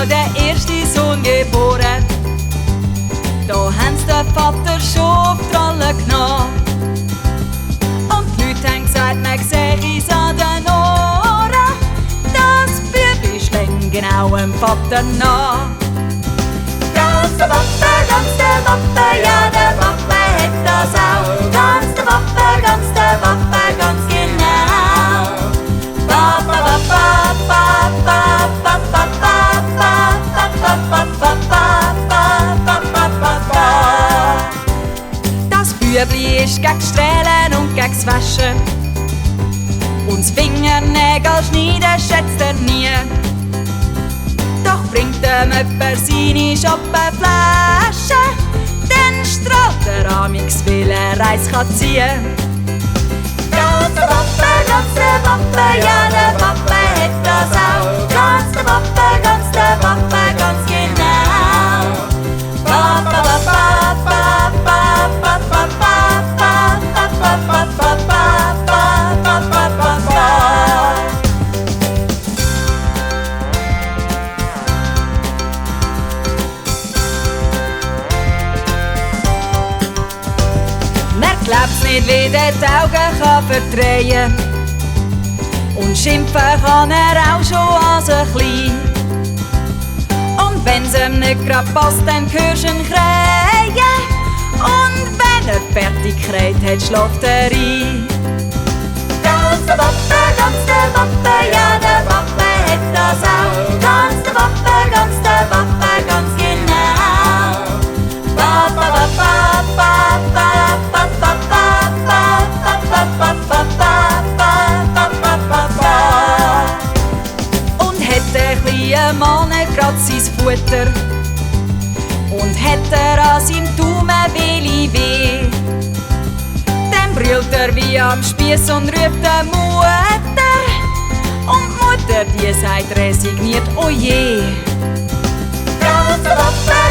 wurde der erste Sohn geboren. Da haben sie den Vater schon auf die Rolle genommen. Und die Leute haben gesagt, man sehe es an den Ohren, das Bübi schlägt genau dem Vater nach. Ganz der Papa, ja der Papa hat das auch. Ganz der Papa, ganz genau. Papa, Papa, Papa, Papa, Papa, Papa, Papa, Papa, Papa. Das Bübli ist gegen Strählen und gegen's Waschen. Und das Fingernägel schneiden schätzt er nie. Doch bringt ihm jemand seine Schoppenflasche, dann strahlt er amix, weil er Reis kann ziehen. Ganz der Papa, ja der Papa hat das auch. Ganz der Papa, ganz genau. Papa, Papa, Papa, Papa, Papa, Papa, Papa, Papa, Papa. Glaubt's nicht, wie der die Augen kann verdrehen. Und schimpfen kann er auch schon als ein Klein. Und wenn's ihm nicht grad passt, dann hörst du ihn krähen. Und wenn er fertig kräht hat, schläft er ein. Ganz der Papa, ja der Papa hat das auch. Ganz der Papa, ganz genau. Papa, Papa, Papa, Papa, und hat der kleine Mann grad sein Futter und hat er an seinem Daumen weh, dann brüllt er wie am Spiess und ruft der Mutter. Und die Mutter, die sagt resigniert, oh je. Ganz der Papa,